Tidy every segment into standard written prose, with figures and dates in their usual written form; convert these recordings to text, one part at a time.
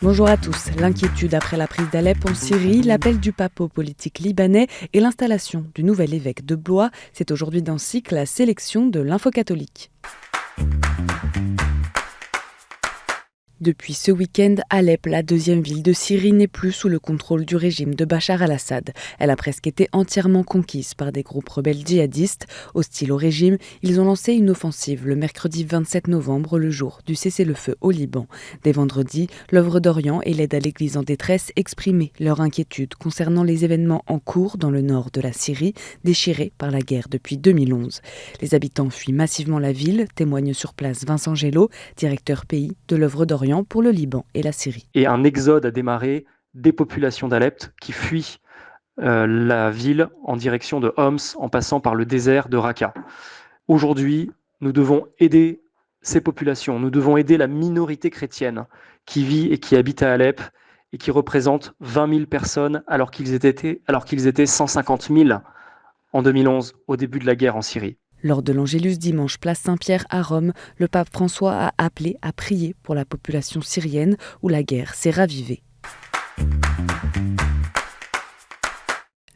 Bonjour à tous. L'inquiétude après la prise d'Alep en Syrie, l'appel du pape aux politiques libanais et l'installation du nouvel évêque de Blois, c'est aujourd'hui dans Cycle la sélection de l'info catholique. Depuis ce week-end, Alep, la deuxième ville de Syrie, n'est plus sous le contrôle du régime de Bachar al-Assad. Elle a presque été entièrement conquise par des groupes rebelles djihadistes. Hostiles au régime, ils ont lancé une offensive le mercredi 27 novembre, le jour du cessez-le-feu au Liban. Dès vendredi, l'Œuvre d'Orient et l'aide à l'Église en détresse exprimaient leur inquiétude concernant les événements en cours dans le nord de la Syrie, déchirée par la guerre depuis 2011. Les habitants fuient massivement la ville, témoigne sur place Vincent Gello, directeur pays de l'Œuvre d'Orient pour le Liban et la Syrie. Et un exode a démarré des populations d'Alep qui fuient la ville en direction de Homs en passant par le désert de Raqqa. Aujourd'hui, nous devons aider ces populations, nous devons aider la minorité chrétienne qui vit et qui habite à Alep et qui représente 20 000 personnes alors qu'ils étaient 150 000 en 2011 au début de la guerre en Syrie. Lors de l'Angélus dimanche place Saint-Pierre à Rome, le pape François a appelé à prier pour la population syrienne où la guerre s'est ravivée.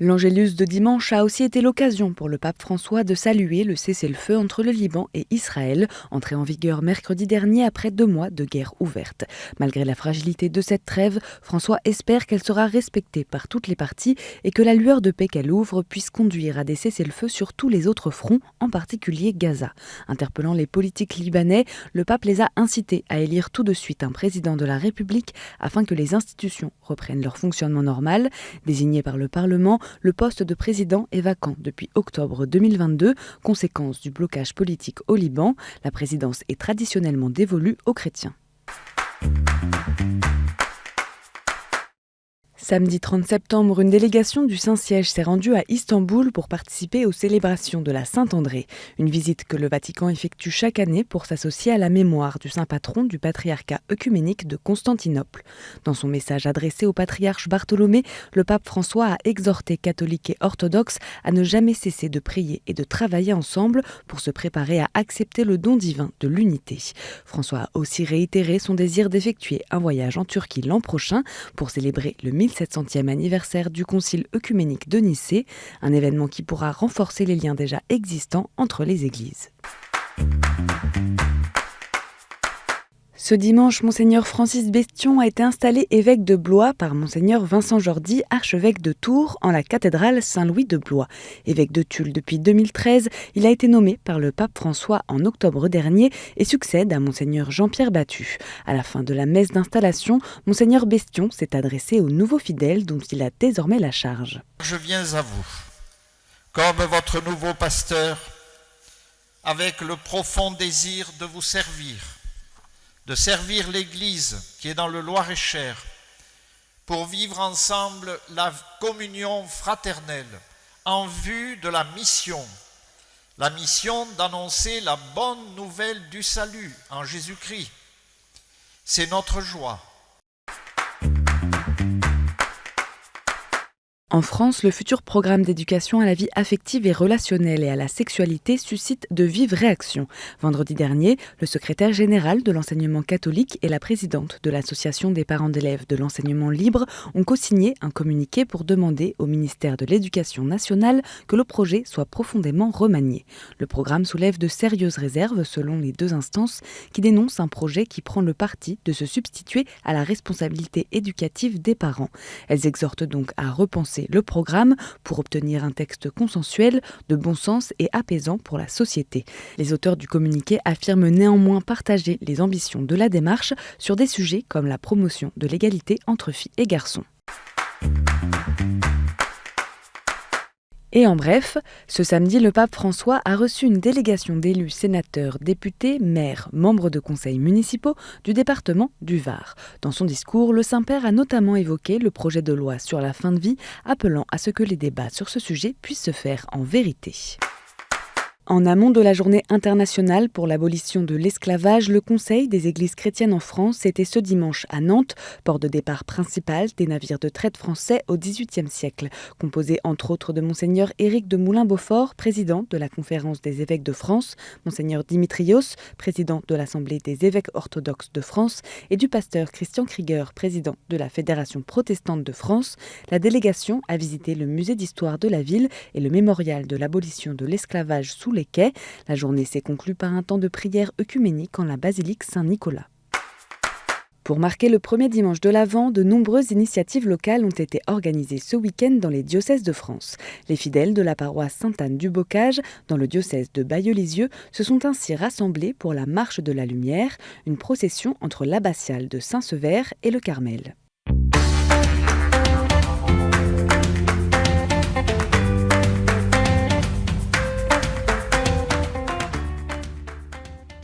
L'Angélus de dimanche a aussi été l'occasion pour le pape François de saluer le cessez-le-feu entre le Liban et Israël, entré en vigueur mercredi dernier après 2 mois de guerre ouverte. Malgré la fragilité de cette trêve, François espère qu'elle sera respectée par toutes les parties et que la lueur de paix qu'elle ouvre puisse conduire à des cessez-le-feu sur tous les autres fronts, en particulier Gaza. Interpellant les politiques libanais, le pape les a incités à élire tout de suite un président de la République afin que les institutions reprennent leur fonctionnement normal. Désigné par le Parlement, le poste de président est vacant depuis octobre 2022, conséquence du blocage politique au Liban. La présidence est traditionnellement dévolue aux chrétiens. Samedi 30 septembre, une délégation du Saint-Siège s'est rendue à Istanbul pour participer aux célébrations de la Saint-André. Une visite que le Vatican effectue chaque année pour s'associer à la mémoire du saint patron du patriarcat œcuménique de Constantinople. Dans son message adressé au patriarche Bartholomée, le pape François a exhorté catholiques et orthodoxes à ne jamais cesser de prier et de travailler ensemble pour se préparer à accepter le don divin de l'unité. François a aussi réitéré son désir d'effectuer un voyage en Turquie l'an prochain pour célébrer le 1700e anniversaire du Concile œcuménique de Nicée, un événement qui pourra renforcer les liens déjà existants entre les églises. Ce dimanche, Monseigneur Francis Bestion a été installé évêque de Blois par Monseigneur Vincent Jordi, archevêque de Tours, en la cathédrale Saint-Louis de Blois. Évêque de Tulle depuis 2013, il a été nommé par le pape François en octobre dernier et succède à Monseigneur Jean-Pierre Battu. À la fin de la messe d'installation, Monseigneur Bestion s'est adressé aux nouveaux fidèles dont il a désormais la charge. Je viens à vous, comme votre nouveau pasteur, avec le profond désir de vous servir, de servir l'Église qui est dans le Loir-et-Cher, pour vivre ensemble la communion fraternelle en vue de la mission d'annoncer la bonne nouvelle du salut en Jésus-Christ. C'est notre joie. En France, le futur programme d'éducation à la vie affective et relationnelle et à la sexualité suscite de vives réactions. Vendredi dernier, le secrétaire général de l'enseignement catholique et la présidente de l'association des parents d'élèves de l'enseignement libre ont co-signé un communiqué pour demander au ministère de l'Éducation nationale que le projet soit profondément remanié. Le programme soulève de sérieuses réserves selon les 2 instances qui dénoncent un projet qui prend le parti de se substituer à la responsabilité éducative des parents. Elles exhortent donc à repenser le programme pour obtenir un texte consensuel, de bon sens et apaisant pour la société. Les auteurs du communiqué affirment néanmoins partager les ambitions de la démarche sur des sujets comme la promotion de l'égalité entre filles et garçons. Et en bref, ce samedi, le pape François a reçu une délégation d'élus, sénateurs, députés, maires, membres de conseils municipaux du département du Var. Dans son discours, le Saint-Père a notamment évoqué le projet de loi sur la fin de vie, appelant à ce que les débats sur ce sujet puissent se faire en vérité. En amont de la journée internationale pour l'abolition de l'esclavage, le Conseil des églises chrétiennes en France était ce dimanche à Nantes, port de départ principal des navires de traite français au XVIIIe siècle, composé entre autres de Monseigneur Éric de Moulin-Beaufort, président de la Conférence des évêques de France, Monseigneur Dimitrios, président de l'Assemblée des évêques orthodoxes de France, et du pasteur Christian Krieger, président de la Fédération protestante de France. La délégation a visité le musée d'histoire de la ville et le mémorial de l'abolition de l'esclavage sous les quais. La journée s'est conclue par un temps de prière œcuménique en la basilique Saint-Nicolas. Pour marquer le premier dimanche de l'Avent, de nombreuses initiatives locales ont été organisées ce week-end dans les diocèses de France. Les fidèles de la paroisse Sainte-Anne du Bocage, dans le diocèse de Bayeux-Lisieux, se sont ainsi rassemblés pour la Marche de la Lumière, une procession entre l'abbatiale de Saint-Sever et le Carmel.